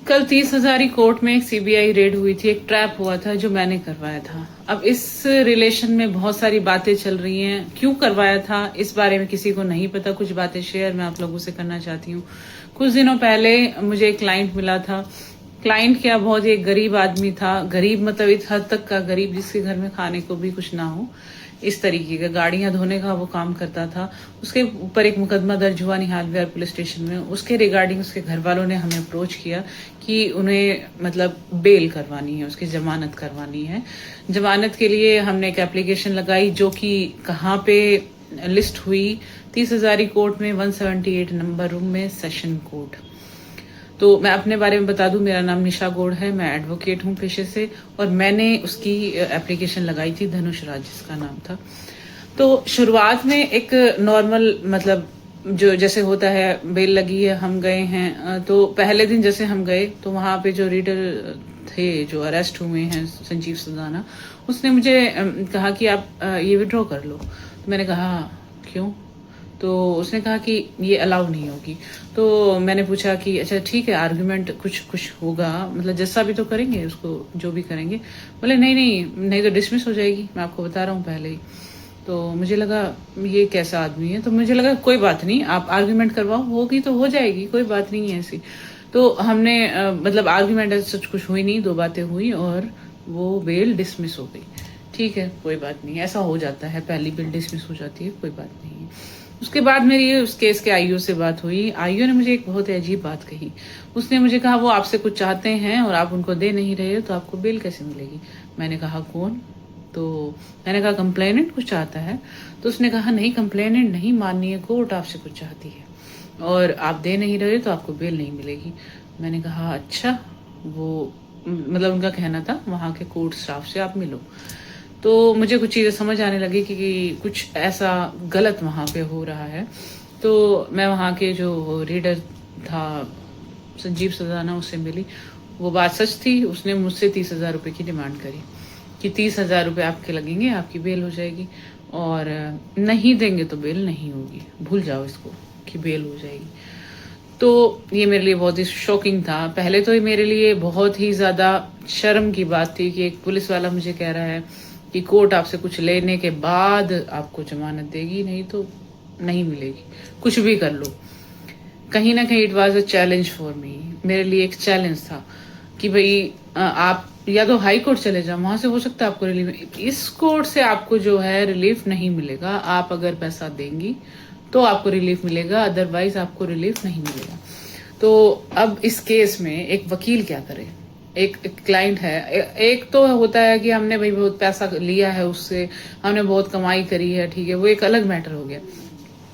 कल 30 हजारी कोर्ट में एक सीबीआई रेड हुई थी, एक ट्रैप हुआ था जो मैंने करवाया था। अब इस रिलेशन में बहुत सारी बातें चल रही हैं, क्यों करवाया था इस बारे में किसी को नहीं पता। कुछ बातें शेयर मैं आप लोगों से करना चाहती हूँ। कुछ दिनों पहले मुझे एक क्लाइंट मिला था। क्लाइंट क्या, बहुत ही एक गरीब आदमी था। गरीब मतलब इस हद तक का गरीब जिसके घर में खाने को भी कुछ ना हो, इस तरीके का। गाड़ियां धोने का वो काम करता था। उसके ऊपर एक मुकदमा दर्ज हुआ निहाल विहार पुलिस स्टेशन में। उसके रिगार्डिंग उसके घर वालों ने हमें अप्रोच किया कि उन्हें मतलब बेल करवानी है, उसकी जमानत करवानी है। जमानत के लिए हमने एक एप्लीकेशन लगाई जो कि कहाँ पे लिस्ट हुई, 30 हजारी कोर्ट में 178 नंबर रूम में सेशन कोर्ट। तो मैं अपने बारे में बता दूं, मेरा नाम निशा गौड़ है, मैं एडवोकेट हूं पेशे से, और मैंने उसकी एप्लीकेशन लगाई थी, धनुष राज जिसका नाम था। तो शुरुआत में एक नॉर्मल मतलब जो जैसे होता है, बेल लगी है, हम गए हैं। तो पहले दिन जैसे हम गए तो वहां पे जो रीडर थे जो अरेस्ट हुए हैं, संजीव सदाना, उसने मुझे कहा कि आप ये विड्रॉ कर लो। तो मैंने कहा क्यों? तो उसने कहा कि ये अलाउ नहीं होगी। तो मैंने पूछा कि अच्छा ठीक है, आर्गुमेंट कुछ कुछ होगा, मतलब जैसा भी तो करेंगे उसको, जो भी करेंगे। बोले नहीं नहीं नहीं, तो डिसमिस हो जाएगी, मैं आपको बता रहा हूँ पहले ही। तो मुझे लगा ये कैसा आदमी है, तो मुझे लगा कोई बात नहीं, आप आर्गुमेंट करवाओ, होगी तो हो जाएगी, कोई बात नहीं है ऐसी। तो हमने मतलब आर्गुमेंट सच कुछ हुई नहीं, दो बातें हुई और वो बेल डिसमिस हो गई। ठीक है, कोई बात नहीं, ऐसा हो जाता है, पहली बेल डिसमिस हो जाती है, कोई बात नहीं है। उसके बाद मेरी उस केस के आईओ से बात हुई। आईओ ने मुझे एक बहुत ही अजीब बात कही। उसने मुझे कहा वो आपसे कुछ चाहते हैं और आप उनको दे नहीं रहे हो, तो आपको बेल कैसे मिलेगी? मैंने कहा कौन? तो मैंने कहा कंप्लेनेंट कुछ चाहता है। तो उसने कहा नहीं, कंप्लेनेंट नहीं, माननीय कोर्ट आपसे कुछ चाहती है और आप दे नहीं रहे तो आपको बेल नहीं मिलेगी। मैंने कहा अच्छा, वो मतलब उनका कहना था वहां के कोर्ट स्टाफ से आप मिलो। तो मुझे कुछ चीज़ें समझ आने लगी कि कुछ ऐसा गलत वहाँ पे हो रहा है। तो मैं वहाँ के जो रीडर था संजीव सदाना, उससे मिली। वो बात सच थी, उसने मुझसे 30 हजार रुपये की डिमांड करी कि 30 हजार रुपये आपके लगेंगे, आपकी बेल हो जाएगी, और नहीं देंगे तो बेल नहीं होगी, भूल जाओ इसको कि बेल हो जाएगी। तो ये मेरे लिए बहुत ही शॉकिंग था। पहले तो ये मेरे लिए बहुत ही ज़्यादा शर्म की बात थी कि एक पुलिस वाला मुझे कह रहा है कि कोर्ट आपसे कुछ लेने के बाद आपको जमानत देगी, नहीं तो नहीं मिलेगी, कुछ भी कर लो। कहीं ना कहीं it was a challenge for me, मेरे लिए एक चैलेंज था कि भाई आप या तो हाई कोर्ट चले जाओ, वहां से हो सकता है आपको रिलीफ। इस कोर्ट से आपको जो है रिलीफ नहीं मिलेगा। आप अगर पैसा देंगी तो आपको रिलीफ मिलेगा, अदरवाइज आपको रिलीफ नहीं मिलेगा। तो अब इस केस में एक वकील क्या करे? एक क्लाइंट है, एक तो होता है कि हमने भाई बहुत पैसा लिया है उससे, हमने बहुत कमाई करी है, ठीक है, वो एक अलग मैटर हो गया।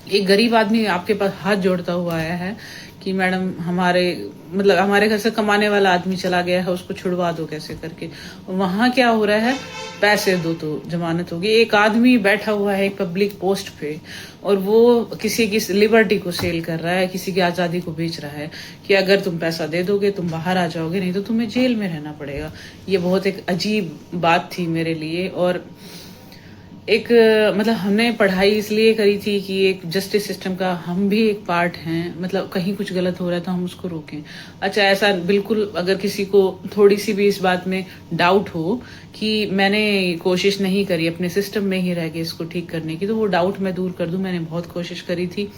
एक गरीब आदमी आपके पास हाथ जोड़ता हुआ आया है कि मैडम हमारे मतलब हमारे घर से कमाने वाला आदमी चला गया है, उसको छुड़वा दो कैसे करके। वहां क्या हो रहा है, पैसे दो तो जमानत होगी। एक आदमी बैठा हुआ है एक पब्लिक पोस्ट पे और वो किसी की लिबर्टी को सेल कर रहा है, किसी की आजादी को बेच रहा है कि अगर तुम पैसा दे दोगे तुम बाहर आ जाओगे, नहीं तो तुम्हें जेल में रहना पड़ेगा। ये बहुत एक अजीब बात थी मेरे लिए। और एक मतलब हमने पढ़ाई इसलिए करी थी कि एक जस्टिस सिस्टम का हम भी एक पार्ट हैं, मतलब कहीं कुछ गलत हो रहा है तो हम उसको रोकें। अच्छा, ऐसा बिल्कुल अगर किसी को थोड़ी सी भी इस बात में डाउट हो कि मैंने कोशिश नहीं करी अपने सिस्टम में ही रह के इसको ठीक करने की, तो वो डाउट मैं दूर कर दूं। मैंने बहुत कोशिश करी थी,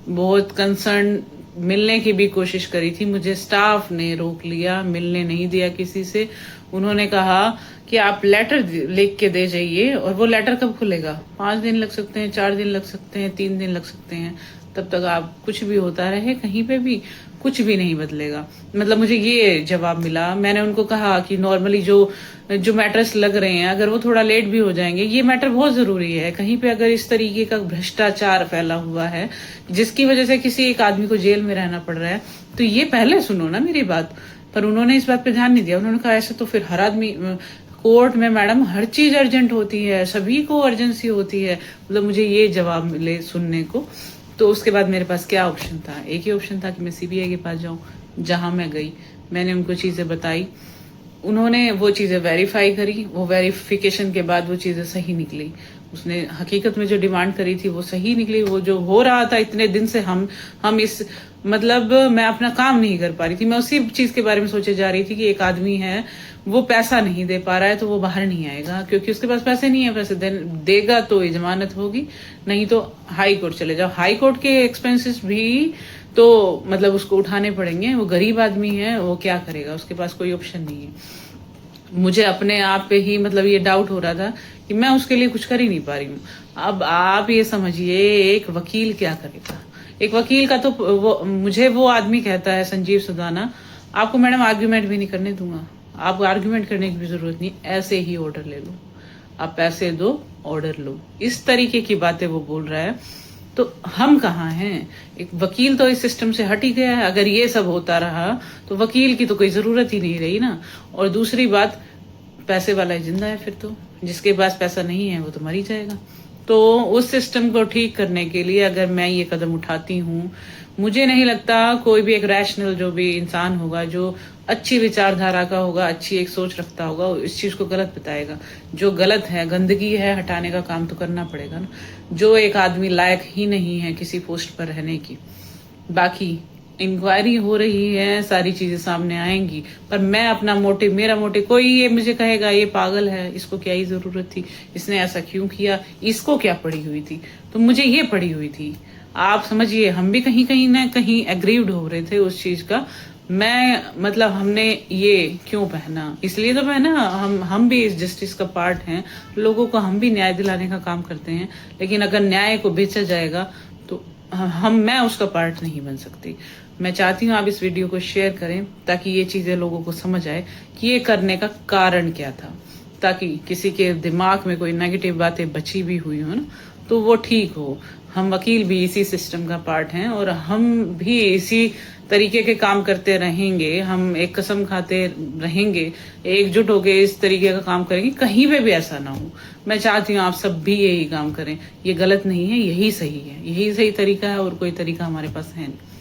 बहुत कंसर्न मिलने की भी कोशिश करी थी, मुझे स्टाफ ने रोक लिया, मिलने नहीं दिया किसी से। उन्होंने कहा कि आप लेटर लिख के दे जाइए, और वो लेटर कब खुलेगा? 5 दिन लग सकते हैं, 4 दिन लग सकते हैं, 3 दिन लग सकते हैं। तब तक आप कुछ भी होता रहे, कहीं पे भी कुछ भी नहीं बदलेगा। मतलब मुझे ये जवाब मिला। मैंने उनको कहा कि नॉर्मली जो जो मैटर्स लग रहे हैं, अगर वो थोड़ा लेट भी हो जाएंगे, ये मैटर बहुत जरूरी है। कहीं पे अगर इस तरीके का भ्रष्टाचार फैला हुआ है जिसकी वजह से किसी एक आदमी को जेल में रहना पड़ रहा है, तो ये पहले सुनो ना मेरी बात। पर उन्होंने इस बात पे ध्यान नहीं दिया। उन्होंने कहा ऐसे तो फिर हर आदमी कोर्ट में मैडम हर चीज अर्जेंट होती है, सभी को अर्जेंसी होती है। मतलब मुझे ये जवाब मिले सुनने को। तो उसके बाद मेरे पास क्या ऑप्शन था? एक ही ऑप्शन था कि मैं सीबीआई के पास जाऊं। जहां मैं गई, मैंने उनको चीजें बताई, उन्होंने वो चीजें वेरीफाई करी, वो वेरिफिकेशन के बाद वो चीजें सही निकली। उसने हकीकत में जो डिमांड करी थी वो सही निकली। वो जो हो रहा था इतने दिन से हम इस मतलब मैं अपना काम नहीं कर पा रही थी। मैं उसी चीज के बारे में सोचे जा रही थी कि एक आदमी है वो पैसा नहीं दे पा रहा है तो वो बाहर नहीं आएगा क्योंकि उसके पास पैसे नहीं है। पैसे देगा तो जमानत होगी, नहीं तो हाई कोर्ट चले जाओ। हाई कोर्ट के एक्सपेंसेस भी तो मतलब उसको उठाने पड़ेंगे। वो गरीब आदमी है, वो क्या करेगा, उसके पास कोई ऑप्शन नहीं है। मुझे अपने आप पे ही मतलब ये डाउट हो रहा था कि मैं उसके लिए कुछ कर ही नहीं पा रही हूँ। अब आप ये समझिए एक वकील क्या करेगा। एक वकील का तो मुझे वो आदमी कहता है, संजीव सुदाना, आपको मैडम आर्ग्यूमेंट भी नहीं करने दूंगा, आपको आर्ग्यूमेंट करने की भी जरूरत नहीं, ऐसे ही ऑर्डर ले लो, आप पैसे दो ऑर्डर लो। इस तरीके की बातें वो बोल रहा है। तो हम कहाँ हैं? एक वकील तो इस सिस्टम से हट ही गया है। अगर ये सब होता रहा तो वकील की तो कोई जरूरत ही नहीं रही ना। और दूसरी बात, पैसे वाला ही जिंदा है, फिर तो जिसके पास पैसा नहीं है वो तो मर ही जाएगा। तो उस सिस्टम को ठीक करने के लिए अगर मैं ये कदम उठाती हूँ, मुझे नहीं लगता कोई भी एक रैशनल जो भी इंसान होगा, जो अच्छी विचारधारा का होगा, अच्छी एक सोच रखता होगा, इस चीज को गलत बताएगा। जो गलत है, गंदगी है, हटाने का काम तो करना पड़ेगा ना। जो एक आदमी लायक ही नहीं है किसी पोस्ट पर रहने की। बाकी इंक्वायरी हो रही है, सारी चीजें सामने आएंगी, पर मैं अपना मोटिव, मेरा मोटिव, कोई ये मुझे कहेगा ये पागल है, इसको क्या ही जरूरत थी, इसने ऐसा क्यों किया, इसको क्या पड़ी हुई थी, तो मुझे ये पड़ी हुई थी। आप समझिए, हम भी कहीं कहीं ना कहीं एग्रीव्ड हो रहे थे उस चीज का। मैं मतलब हमने ये क्यों पहना, इसलिए तो पहना, हम भी इस जस्टिस का पार्ट हैं, लोगों को हम भी न्याय दिलाने का काम करते हैं। लेकिन अगर न्याय को बेचा जाएगा तो मैं उसका पार्ट नहीं बन सकती। मैं चाहती हूँ आप इस वीडियो को शेयर करें ताकि ये चीजें लोगों को समझ आए कि ये करने का कारण क्या था, ताकि किसी के दिमाग में कोई नेगेटिव बातें बची भी हुई हो ना तो वो ठीक हो। हम वकील भी इसी सिस्टम का पार्ट हैं और हम भी इसी तरीके के काम करते रहेंगे। हम एक कसम खाते रहेंगे, एकजुट होकर इस तरीके का काम करेंगे, कहीं पे भी ऐसा ना हो। मैं चाहती हूँ आप सब भी यही काम करें। ये गलत नहीं है, यही सही है, यही सही तरीका है और कोई तरीका हमारे पास है नहीं।